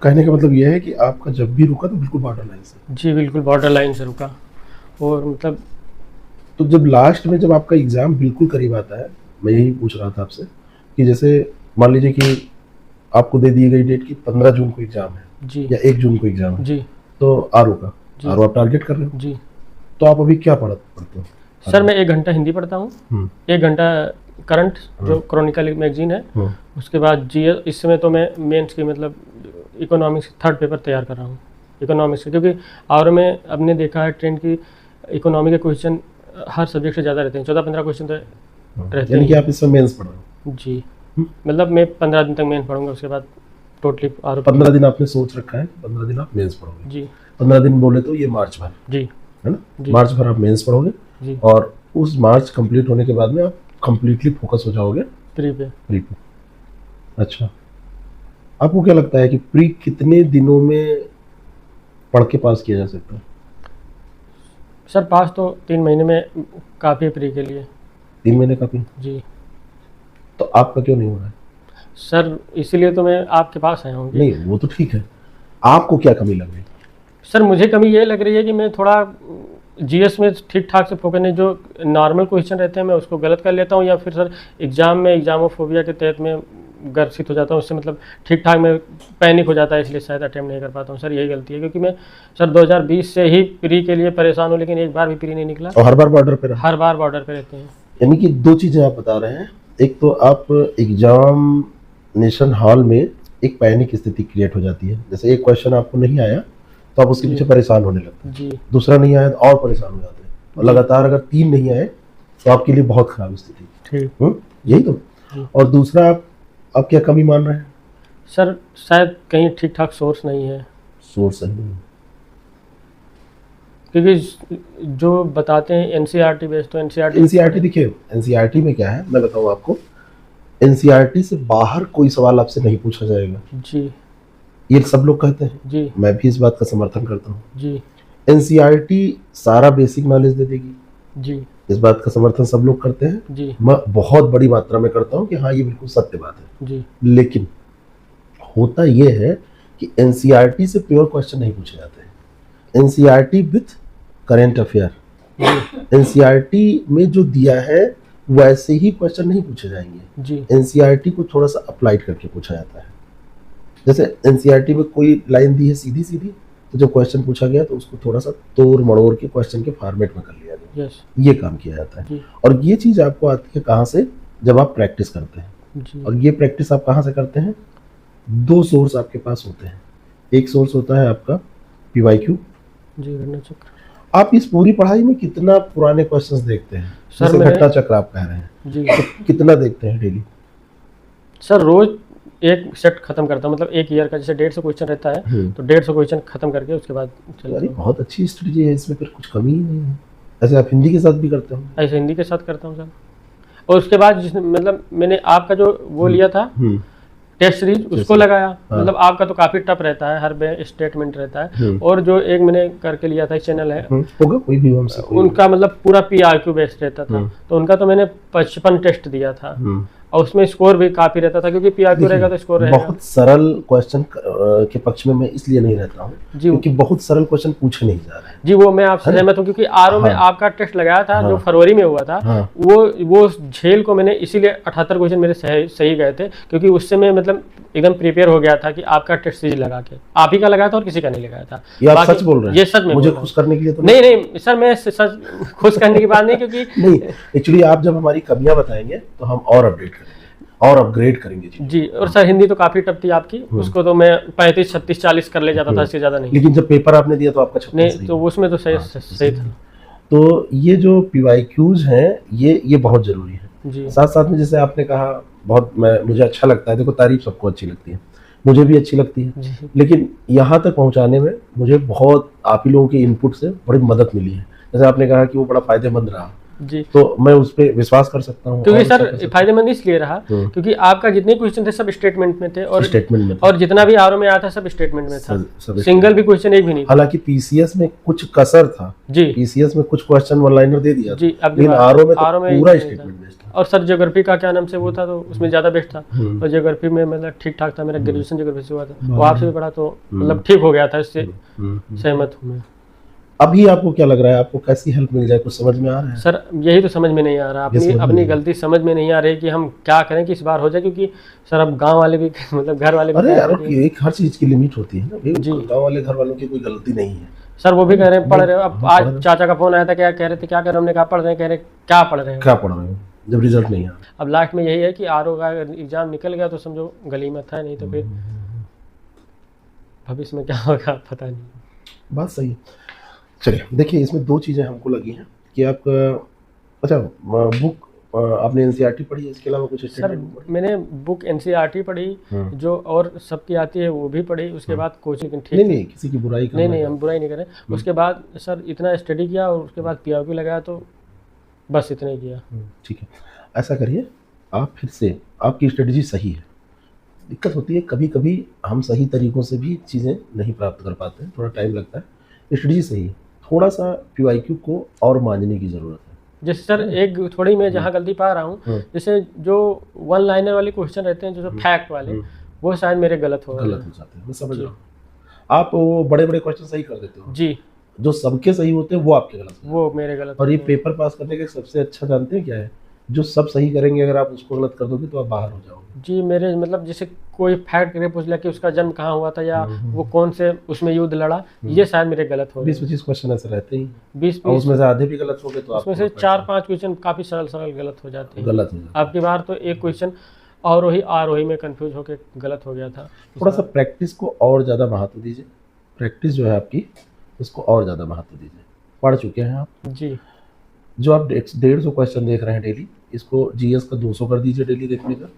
कहने का मतलब ये है कि आपका जब भी रुका तो बिल्कुल बॉर्डर लाइन से। जी बिल्कुल बॉर्डर लाइन से रुका। और मतलब तो जब लास्ट में जब आपका एग्ज़ाम बिल्कुल करीब आता है, मैं यही पूछ रहा था आपसे कि जैसे मान लीजिए कि आपको दे दी गई डेट की 15 जून को एग्ज़ाम है जी या 1 जून को एग्ज़ाम है, जी तो आरओ का जी आरओ आप टारगेट कर रहे हो, जी। तो आप अभी क्या पढ़ते हो? सर मैं 1 घंटा हिंदी पढ़ता हूँ, 1 घंटा करंट जो क्रॉनिकल मैगजीन है, उसके बाद जीएस। इस समय तो मैं मेंस की मतलब इकोनॉमिक्स 3rd पेपर तैयार कर रहा हूँ इकोनॉमिक्स के, क्योंकि और में हमने देखा है ट्रेंड की इकोनॉमी के क्वेश्चन हर सब्जेक्ट से ज़्यादा रहते हैं, 14-15 क्वेश्चन तो रहते यानी कि हैं। आप इस समय मेंस पढ़ रहे हो? जी मतलब मैं 15 दिन तक मेंस पढ़ूंगा, उसके बाद टोटली आर। 15 दिन आपने सोच रखा है, 15 दिन आप मेंस पढ़ोगे? जी 15 दिन बोले तो ये मार्च भर, जी है ना? जी। मार्च भर आप मेंस पढ़ोगे जी और उस मार्च कंप्लीट होने के बाद में आप कंप्लीटली फोकस हो जाओगे प्री पे। अच्छा, आपको क्या लगता है कि प्री कितने दिनों में पढ़ के पास किया जा सकता है? सर पास तो 3 महीने में काफ़ी है प्री के लिए। 3 महीने काफी? जी तो आपका क्यों नहीं हो रहा है? सर इसीलिए तो मैं आपके पास आया हूँ। नहीं वो तो ठीक है, आपको क्या कमी लग रही है? सर मुझे कमी ये लग रही है कि मैं थोड़ा जीएस में ठीक ठाक से फोकस नहीं, जो नॉर्मल क्वेश्चन रहते हैं मैं उसको गलत कर लेता हूँ, या फिर सर एग्जाम में एग्जामोफोबिया के तहत मैं ग्रसित हो जाता हूँ, उससे मतलब ठीक ठाक में पैनिक हो जाता है, इसलिए शायद अटेम्प्ट नहीं कर पाता हूँ। सर यही गलती है, क्योंकि मैं सर 2020 से ही प्री के लिए परेशान हूँ, लेकिन एक बार भी प्री नहीं निकला। और हर बार बॉर्डर पे रहा? हर बार बॉर्डर पे रहते हैं। यानी कि 2 चीजें आप बता रहे हैं, एक तो आप एग्जामिनेशन हॉल में एक पैनिक स्थिति क्रिएट हो जाती है, जैसे एक क्वेश्चन आपको नहीं आया तो आप उसके पीछे परेशान होने लगते हैं, जी दूसरा नहीं आया तो और परेशान हो जाते हैं, और लगातार अगर 3 नहीं आए तो आपके लिए बहुत खराब स्थिति। ठीक यही तो। और दूसरा आप क्या कमी मान रहे हैं? सर शायद कहीं ठीक ठाक सोर्स नहीं है। सोर्स है नहीं, क्योंकि जो बताते हैं एनसीईआरटी बेस्ड, तो एनसीईआरटी देखिए, एनसीईआरटी में क्या है मैं बताऊं आपको, एनसीईआरटी से बाहर कोई सवाल आपसे नहीं पूछा जाएगा। जी ये सब लोग कहते हैं, जी मैं भी इस बात का समर्थन करता हूँ। जी एनसीईआरटी सारा बेसिक नॉलेज दे देगी, जी इस बात का समर्थन सब लोग करते हैं, जी मैं बहुत बड़ी मात्रा में करता हूँ कि हाँ ये बिल्कुल सत्य बात है। जी। लेकिन होता ये है कि एनसीईआरटी से प्योर क्वेश्चन नहीं पूछे जाते हैं, NCERT with current affair, NCERT में जो दिया है वैसे ही क्वेश्चन नहीं पूछे जाएंगे जी। एनसीईआरटी को थोड़ा सा अप्लाइड करके पूछा जाता है। जैसे एनसीईआरटी में कोई लाइन दी है सीधी सीधी, तो जब क्वेश्चन पूछा गया तो उसको थोड़ा सा तोड़ मड़ोड़ के क्वेश्चन के फॉर्मेट में कर लिया गया। ये काम किया जाता है। और ये चीज़ आपको आती है कहाँ से? जब आप प्रैक्टिस करते हैं। और ये प्रैक्टिस आप कहाँ से करते हैं? 2 सोर्स आपके पास होते हैं। एक सोर्स होता है आपका पीवाईक्यू जी, घटना चक्र। आप इस पूरी पढ़ाई में कितना पुराने क्वेश्चंस देखते हैं? सर घटना चक्र आप कह रहे हैं जी, तो कितना देखते हैं डेली? सर रोज एक सेट खत्म करता हूँ, मतलब 1 ईयर का जैसे 150 क्वेश्चन रहता है तो 150 क्वेश्चन खत्म करके उसके बाद चलता हूँ। बहुत अच्छी स्ट्रेटजी है, इसमें फिर कुछ कमी ही नहीं है। ऐसे आप हिंदी के साथ भी करते हो? ऐसे हिंदी के साथ करता हूँ सर। और उसके बाद जिसने मतलब मैंने आपका जो वो लिया था टेस्ट सीरीज, उसको लगाया। मतलब आपका तो काफी टफ रहता है, हर स्टेटमेंट रहता है। और जो एक मैंने करके लिया था चैनल है होगा कोई भी हमसे, उनका मतलब पूरा पीआरक्यू बेस्ड रहता था, तो उनका तो मैंने 55 टेस्ट दिया था और उसमें स्कोर भी काफी रहता था, क्योंकि पीआरक्यू रहेगा तो स्कोर रहेगा। बहुत सरल क्वेश्चन के पक्ष में मैं इसलिए नहीं रहता हूँ क्योंकि बहुत सरल क्वेश्चन पूछे नहीं जा रहे हैं जी। वो मैं आपसे सहमत हूँ, क्योंकि आरओ में आपका टेस्ट लगाया था जो फरवरी में हुआ था, वो झेल को मैंने इसीलिए 78 क्वेश्चन मेरे सही गए थे, क्योंकि उससे मैं मतलब एकदम प्रिपेयर हो गया था कि आपका टेस्ट सीरीज लगा के। आप ही का लगाया था और किसी का नहीं लगाया था। ये आप सच बोल रहे हैं? ये सच में मुझे खुश करने के लिए तो नहीं सर, मैं सच खुश करने की बात नहीं, क्योंकि नहीं एक्चुअली आप जब हमारी कमियां बताएंगे तो हम और अपडेट करेंगे और अपग्रेड करेंगे जी। और सर हिंदी तो काफी टफ थी आपकी, उसको तो मैं 35, 36, 40 कर ले जाता था, इससे ज्यादा नहीं। लेकिन जब पेपर आपने दिया तो आपका 36 नहीं, तो उसमें तो सही था। तो ये जो पीवाईक्यूज हैं ये बहुत जरूरी है जी। साथ साथ में जैसे आपने कहा बहुत मुझे अच्छा लगता है, देखो तारीफ सबको अच्छी लगती है, मुझे भी अच्छी लगती है, लेकिन यहाँ तक पहुँचाने में मुझे बहुत आप ही लोगों के इनपुट से बड़ी मदद मिली है। जैसे आपने कहा कि वो बड़ा फायदेमंद रहा जी, तो मैं उस पर विश्वास कर सकता हूँ। क्योंकि सर फायदेमंद इसलिए रहा क्योंकि आपका जितने क्वेश्चन थे सब स्टेटमेंट में थे, और जितना भी आरओ में आया था सब स्टेटमेंट में था, सिंगल भी क्वेश्चन एक भी नहीं। हालांकि पीसीएस में कुछ कसर था जी, पीसीएस में कुछ क्वेश्चन वन लाइनर दे दिया जी, लेकिन आरओ में पूरा स्टेटमेंट बेस्ड था। और सर ज्योग्राफी का क्या नाम से वो था तो उसमें ज़्यादा बेस्ट था, और ज्योग्राफी में मतलब ठीक ठाक था, मेरा ग्रेजुएशन ज्योग्राफी से हुआ था, वो आपसे भी पढ़ा तो मतलब ठीक हो गया था, इससे सहमत हूँ मैं। अभी आपको क्या लग रहा है, आपको कैसी हेल्प मिल जाए, कुछ समझ में आ रहा है? सर यही तो समझ में नहीं आ रहा, अपनी गलती समझ में नहीं आ रही कि हम क्या करें कि इस बार हो जाए, क्योंकि सर अब गांव वाले भी मतलब घर वाले भी, अरे यार एक हर चीज की लिमिट होती है ना भाई, जी। गांव वाले घर वालों की कोई गलती नहीं है सर, वो भी कह रहे हैं पढ़ रहे हो। अब आज चाचा का फोन आया था, क्या कह रहे थे, क्या कर रहे, हमने कहा पढ़ रहे हैं, कह रहे क्या पढ़ रहे हैं, क्या पढ़ रहे हो जब रिजल्ट नहीं आ रहा। अब लास्ट में यही है कि आरओ का एग्जाम निकल गया तो समझो गली में था, नहीं तो फिर भविष्य में क्या होगा पता नहीं। बात सही है। चलिए देखिए, इसमें दो चीज़ें हमको लगी हैं कि आपका, अच्छा बुक आपने एनसीईआरटी पढ़ी है, इसके अलावा कुछ? सर मैंने बुक एनसीईआरटी पढ़ी, जो और सबकी आती है वो भी पढ़ी, उसके बाद कोचिंग, लेकिन ठीक नहीं किसी की बुराई नहीं हम बुराई नहीं करें। उसके बाद सर इतना स्टडी किया और उसके बाद पीआरक्यू लगाया, तो बस इतना ही किया। ठीक है, ऐसा करिए आप फिर से, आपकी स्ट्रेटजी सही है, दिक्कत होती है कभी कभी हम सही तरीकों से भी चीज़ें नहीं प्राप्त कर पाते हैं, थोड़ा टाइम लगता है। स्ट्रेटजी सही है, थोड़ा सा पीआईक्यू को और मांझने की ज़रूरत है। जैसे सर एक थोड़ी मैं जहाँ गलती पा रहा हूँ, जैसे जो वन लाइनर वाले क्वेश्चन रहते हैं, जो फैक्ट वाले, वो शायद मेरे गलत हो जाते हैं, मैं समझ रहा हूँ। आप वो बड़े बड़े क्वेश्चन सही कर देते हो जी, जो सबके सही होते हैं वो आपके गलत, वो मेरे गलत। और ये पेपर पास करने का सबसे अच्छा जानते हैं क्या है, जो सब सही करेंगे, अगर आप उसको गलत कर दोगे तो आप बाहर हो जाओगे। जी, मेरे मतलब जैसे कोई फैक्ट करके पूछ लिया कि उसका जन्म कहाँ हुआ था, या वो कौन से उसमें युद्ध लड़ा, ये शायद मेरे गलत हो। 20-25 क्वेश्चन ऐसे रहते ही, 20 उसमें से आधे भी गलत हो गए तो उसमें से 4-5 क्वेश्चन काफी सरल गलत हो जाते हैं। गलत हो जाते। आपकी बार तो एक क्वेश्चन आरोही में कंफ्यूज होकर गलत हो गया था। थोड़ा सा प्रैक्टिस को और ज़्यादा महत्व दीजिए, प्रैक्टिस जो है आपकी उसको और ज़्यादा महत्व दीजिए। पढ़ चुके हैं आप जी, जो आप 150 क्वेश्चन देख रहे हैं डेली, इसको जीएस का 200 कर दीजिए डेली देखने का।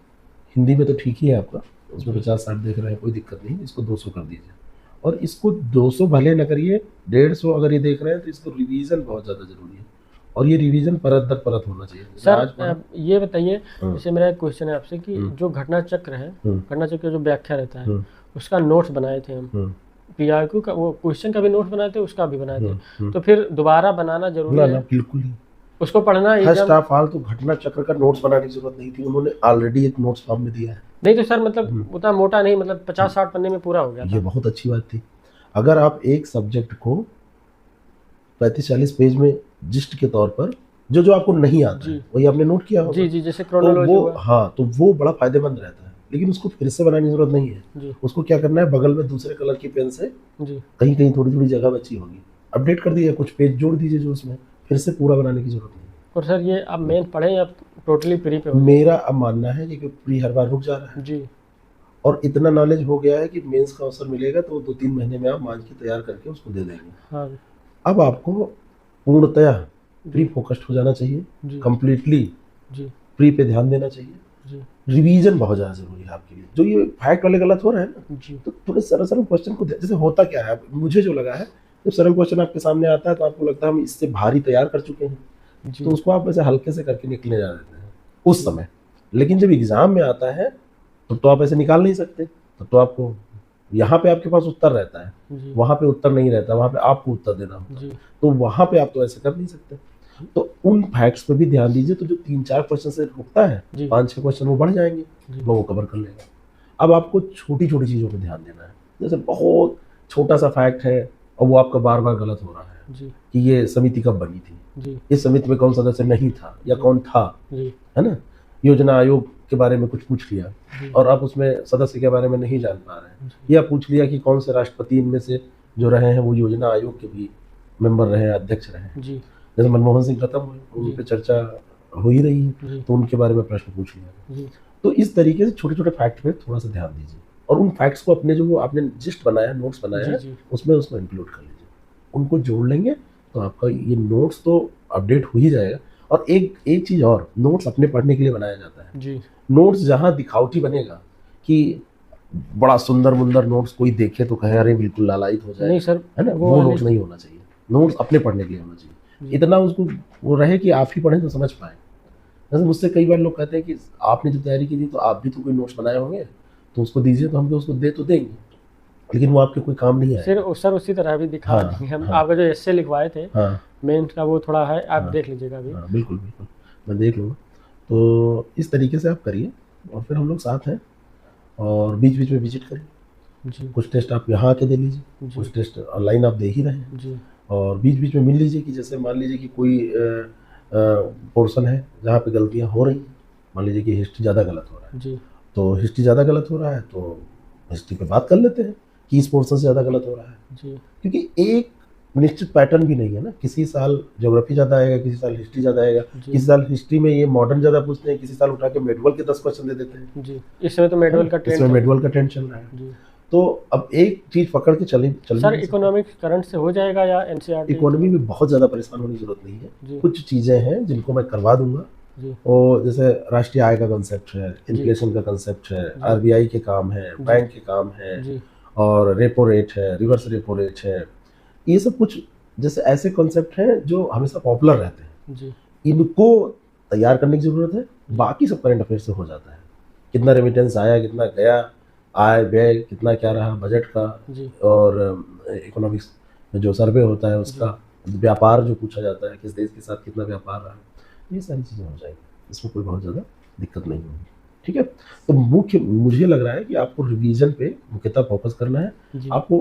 हिंदी में तो ठीक ही है आपका, उसमें 50-60 देख रहे हैं, कोई दिक्कत नहीं, इसको 200 कर दीजिए। और इसको 200 भले न करिए, 150 अगर ये देख रहे हैं तो इसको रिवीजन बहुत ज़्यादा जरूरी है, और ये रिवीजन परत दर परत होना चाहिए। सर ये बताइए, जैसे मेरा एक क्वेश्चन है आपसे कि जो घटना चक्र है, घटना चक्र जो व्याख्या रहता है, उसका नोट्स बनाए थे हम, पीआरक्यू का वो क्वेश्चन का भी नोट बनाए थे, उसका भी बनाए थे, तो फिर दोबारा बनाना जरूरी है? बिल्कुल ही, उसको पढ़ना फर्स्ट ऑफ ऑल तो घटना चक्र का नोट्स बनाने की जरूरत नहीं थी, उन्होंने ऑलरेडी एक नोट्स फॉर्म में दिया है। नहीं तो सर मतलब उतना मोटा नहीं, मतलब 50-60 पन्ने में पूरा हो गया था। ये बहुत अच्छी बात थी। अगर आप एक सब्जेक्ट को 35-40 पेज में जिस्ट के तौर पर जो आपको नहीं आता है वही आपने नोट किया होगा, जी, जैसे क्रोनोलॉजी हुआ, हाँ, तो वो बड़ा फायदेमंद रहता है। लेकिन उसको फिर से बनाने की जरूरत नहीं है, उसको क्या करना है, बगल में दूसरे कलर की पेन से कहीं कहीं थोड़ी थोड़ी जगह बची होगी, अपडेट कर दीजिए, कुछ पेज जोड़ दीजिए जो उसमें, फिर से पूरा बनाने की जरूरत नहीं। और सर ये अब मेन पढ़े या टोटली प्री पे? मेरा अब मानना है कि प्री हर बार रुक जा रहा है जी, और इतना नॉलेज हो गया है कि मेंस का अवसर मिलेगा तो 2-3 महीने में आप मान के तैयार करके उसको दे देंगे। हाँ। अब आपको पूर्णतया प्री फोकस्ड हो जाना चाहिए, कंप्लीटली प्री पे ध्यान देना चाहिए। रिवीजन बहुत ज़्यादा जरूरी है आपके लिए। जो ये फैक्ट वाले गलत हो रहे हैं ना, तो थोड़े सरल क्वेश्चन को, जैसे होता क्या है, मुझे जो लगा है, जब सरल क्वेश्चन आपके सामने आता है तो आपको लगता है हम इससे भारी तैयार कर चुके हैं, तो उसको आप ऐसे हल्के से करके निकले जा देते हैं उस समय। लेकिन जब एग्जाम में आता है तो आप ऐसे निकाल नहीं सकते, तो आपको यहाँ पे आपके पास उत्तर रहता है, वहाँ पे उत्तर नहीं रहता, वहाँ पे आपको उत्तर देना होता है, तो वहाँ पे आप तो ऐसे कर नहीं सकते। तो उन फैक्ट्स पे भी ध्यान दीजिए, तो जो 3-4 क्वेश्चन से रुकता है, 5-6 क्वेश्चन वो बढ़ जाएंगे, वो कवर कर लेगा। अब आपको छोटी छोटी चीज़ों पे ध्यान देना है, जैसे बहुत छोटा सा फैक्ट है और वो आपका बार बार गलत हो रहा है कि ये समिति कब बनी थी, इस समिति में कौन सदस्य नहीं था या कौन था, है ना, योजना आयोग के बारे में कुछ पूछ लिया और आप उसमें सदस्य के बारे में नहीं जान पा रहे हैं, या पूछ लिया कि कौन से राष्ट्रपति इनमें से जो रहे हैं वो योजना आयोग के भी मेंबर रहे, अध्यक्ष रहे, जैसे मनमोहन सिंह खत्म हुए, उन पर चर्चा हो ही रही है, तो उनके बारे में प्रश्न पूछ लिया। तो इस तरीके से छोटे छोटे फैक्ट पे थोड़ा सा ध्यान दीजिए और उन फैक्ट्स को अपने जो आपने जिस्ट बनाया, नोट्स बनाया है, उसमें इंक्लूड कर लीजिए। उनको जोड़ लेंगे तो आपका ये नोट्स तो अपडेट हो ही जाएगा। और एक चीज़ और, नोट्स अपने पढ़ने के लिए बनाया जाता है। नोट्स जहाँ दिखावटी बनेगा कि बड़ा सुंदर मुंदर नोट्स कोई देखे तो कहे अरे बिल्कुल लालायित हो जाए, नहीं सर, है ना, वो नोट्स नहीं होना चाहिए। नोट्स अपने पढ़ने के लिए होना चाहिए, इतना उसको वो रहे कि आप ही पढ़ें तो समझ पाए। जैसे मुझसे कई बार लोग कहते हैं कि आपने जो तैयारी की थी तो आप भी तो कोई नोट्स बनाए होंगे, तो उसको दीजिए, तो हम तो उसको दे तो देंगे, लेकिन वो आपके कोई काम नहीं है। सर उसी तरह भी दिखा देंगे हम। आपका जो एस्से लिखवाए थे मेंस का, वो थोड़ा है, आप देख लीजिएगा अभी। बिल्कुल मैं देख लूँगा। तो इस तरीके से आप करिए और फिर हम लोग साथ हैं, और बीच बीच में विजिट करिए। जी कुछ टेस्ट आप यहाँ आके दे लीजिए, जी कुछ टेस्ट ऑनलाइन आप दे ही रहे हैं, जी और बीच बीच में मिल लीजिए कि जैसे मान लीजिए कि कोई पोर्शन है जहाँ पे गलतियाँ हो रही हैं, मान लीजिए कि हिस्ट्री ज़्यादा गलत हो रहा है, जी तो हिस्ट्री ज़्यादा गलत हो रहा है तो हिस्ट्री पे बात कर लेते हैं कि इस पोर्शन से ज़्यादा गलत हो रहा है, जी क्योंकि एक निश्चित पैटर्न भी नहीं है ना। किसी साल ज्योग्राफी ज़्यादा आएगा, किसी साल हिस्ट्री ज़्यादा आएगा, जी। किसी साल हिस्ट्री में ये मॉडर्न ज़्यादा पूछते हैं, किसी साल उठा के मेडवल के 10 क्वेश्चन दे देते हैं। जी, इस समय तो मेडवल का ट्रेंड इसमें मेडवल का ट्रेंड चल रहा है। जी तो अब एक चीज़ पकड़ के चल सर, इकोनॉमिक्स करंट से हो जाएगा या एनसीईआरटी? इकोनॉमी में बहुत ज़्यादा परेशान होने की जरूरत नहीं जी। है। कुछ चीज़ें हैं जिनको मैं करवा दूंगा, जी और जैसे राष्ट्रीय आय का कंसेप्ट है, इन्फ्लेशन का कंसेप्ट है, आरबीआई के काम है, बैंक के काम है, जी और रेपो रेट है, रिवर्स रेपो रेट है, ये सब कुछ जैसे ऐसे कॉन्सेप्ट हैं जो हमेशा पॉपुलर रहते हैं, जी इनको तैयार करने की जरूरत है। बाकी सब करंट अफेयर से हो जाता है। कितना रेमिटेंस आया, कितना गया, आय व्यय कितना क्या रहा बजट का, जी और इकोनॉमिक्स में जो सर्वे होता है उसका, व्यापार जो पूछा जाता है किस देश के साथ कितना व्यापार रहा, ये सारी चीज़ें हो जाएंगी, इसमें कोई बहुत ज़्यादा दिक्कत नहीं होगी। ठीक है, तो मुख्य मुझे लग रहा है कि आपको रिवीजन पे मुख्यतः फोकस करना है। जी आपको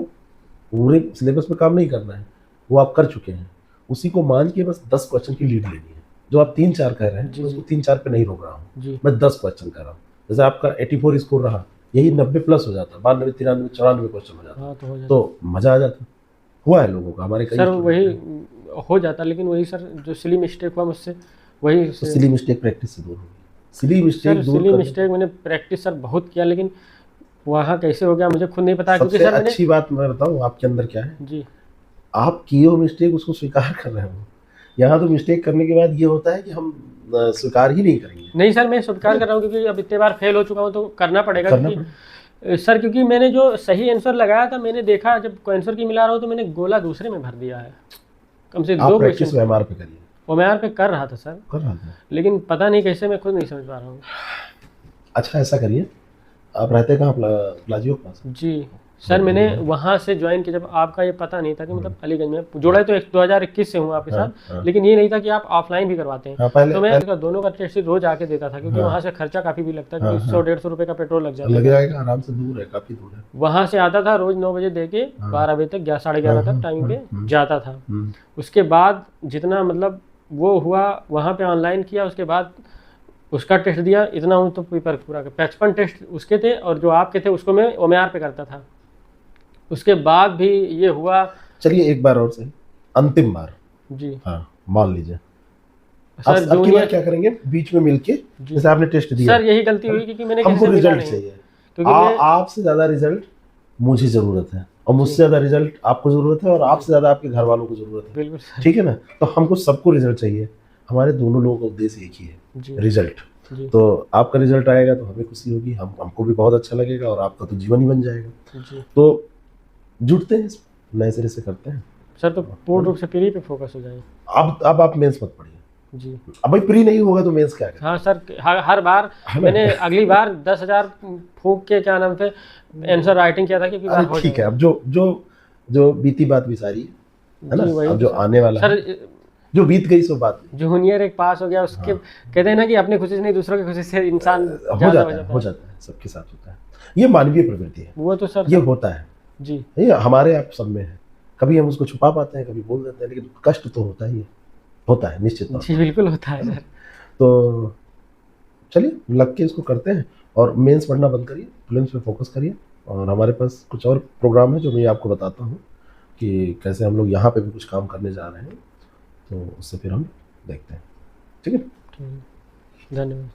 पूरे सिलेबस पे काम नहीं करना है, वो आप कर चुके हैं, उसी को मान के बस 10 क्वेश्चन की लीड लेनी है। जो आप 3-4 कह रहे हैं, जी, मैं उसको 3-4 पे नहीं रोक रहा हूँ, जी मैं 10 क्वेश्चन कर रहा हूँ। जैसे आपका 84 स्कोर रहा, यही 90 प्लस हो जाता, 92, 93, 94 क्वेश्चन हो जाता, हाँ तो हो जाता तो मजा आ जाता। हुआ है लोगों का, हमारे कई सर, student वही हैं। हो जाता, लेकिन वही सर जो सिली मिस्टेक हुआ मुझसे, वही तो सिली मिस्टेक प्रैक्टिस से दूर होगी। सिली सर मिस्टेक दूर सिली करने- मिस्टेक मैंने प्रैक्टिस सर बहुत किया, लेकिन वहाँ कैसे हो गया मुझे खुद नहीं पता, क्योंकि सबसे सर मैंने अच्छी बात मैं बताऊँ आपके अंदर क्या है, जी आप किए हो मिस्टेक उसको स्वीकार कर रहे हो। यहाँ तो मिस्टेक करने के बाद ये होता है कि हम स्वीकार ही नहीं करेंगे। नहीं सर, मैं स्वीकार कर रहा हूँ, क्योंकि अब इतने बार फेल हो चुका हूँ तो करना पड़ेगा। करना क्योंकि सर, क्योंकि मैंने जो सही आंसर लगाया था, मैंने देखा जब आंसर की मिला रहा हूँ तो मैंने गोला दूसरे में भर दिया है। कम से आप 2 प्रैक्टिस क्वेश्चन एमआर पे करिए। ओमेआर पे कर रहा था सर, कर रहा था। लेकिन पता नहीं कैसे, मैं खुद नहीं समझ पा रहा हूँ। अच्छा ऐसा करिए, आप रहते कहाँ, प्लाजियो के पास? जी सर, मैंने वहाँ से ज्वाइन किया जब आपका ये पता नहीं था कि मतलब अलीगंज में जोड़ा, तो 2021 से हूँ आपके हाँ, साथ, हाँ। लेकिन ये नहीं था कि आप ऑफलाइन भी करवाते हैं। हाँ, पहले तो मैं दोनों का टेस्ट रोज आके देता था, क्योंकि वहाँ से खर्चा काफी भी लगता है, क्योंकि 100-150 रुपये का पेट्रोल लग जाता लग है। जाएगा आराम से, दूर है, काफी दूर है। वहाँ से आता था रोज 9 बजे दे के 12 बजे तक, 11-11:30 तक टाइम पे जाता था। उसके बाद जितना मतलब वो हुआ वहाँ पे ऑनलाइन किया, उसके बाद उसका टेस्ट दिया, इतना हूँ तो पेपर पूरा 55 टेस्ट उसके थे, और जो आपके थे उसको मैं ओमेआर पे करता था। उसके बाद भी ये हुआ। चलिए एक बार और सही, अंतिम बार। जी हाँ, मान लीजिए सर, अब की बार जूनियर क्या करेंगे, बीच में मिलके जैसे आपने टेस्ट दिया, सर यही गलती हुई क्योंकि मैंने हमको किसी से मिला रिजल्ट नहीं, चाहिए, क्योंकि मैं आपसे ज्यादा रिजल्ट मुझे जरूरत है, और मुझसे ज्यादा रिजल्ट आपको जरूरत है, और आपसे ज्यादा आपके घर वालों को जरूरत है। बिल्कुल सर। ठीक है ना, तो हमको सबको रिजल्ट चाहिए, हमारे दोनों लोगों का उद्देश्य एक ही है, जी रिजल्ट। जी तो आपका रिजल्ट आएगा तो हमें खुशी होगी, हमको भी बहुत अच्छा लगेगा, और आपका तो जीवन ही बन जाएगा। जी तो जुड़ते हैं, नए सिरे से करते हैं। सर, तो पूर्ण रूप से प्री पे फोकस हो जाए। अब आप मेंस मत पढ़िए, जी अब भाई प्री नहीं होगा तो मेंस क्या करें? हाँ सर, हर बार मैंने अगली बार 10,000 फूंक के क्या नाम थे आंसर राइटिंग किया था, क्योंकि बार हो अरे ठीक है, जाएगा। अब जो बीती बात भी सारी है ना, जी, वही अब जो तो आने वाला है, सर, जो बीत गई सो बात नहीं। जूनियर एक पास हो गया, उसके कहते हैं ना कि अपनी खुशी से नहीं दूसरों की खुशी से इंसान हो ज्यादा जाता है, सबके साथ होता है, ये मानवीय प्रवृत्ति है, वो तो सर ये होता है, जी ये हमारे आप सब में है। कभी हम उसको छुपा पाते हैं, कभी बोल देते हैं, लेकिन कष्ट तो होता ही है, होता है निश्चित तौर जी बिल्कुल होता है सर। तो चलिए लग के इसको करते हैं, और मेंस पढ़ना बंद करिए, फिल्म्स पे फोकस करिए। और हमारे पास कुछ और प्रोग्राम है जो मैं आपको बताता हूँ कि कैसे हम लोग यहाँ पे भी कुछ काम करने जा रहे हैं, तो उससे फिर हम देखते हैं। ठीक है, धन्यवाद।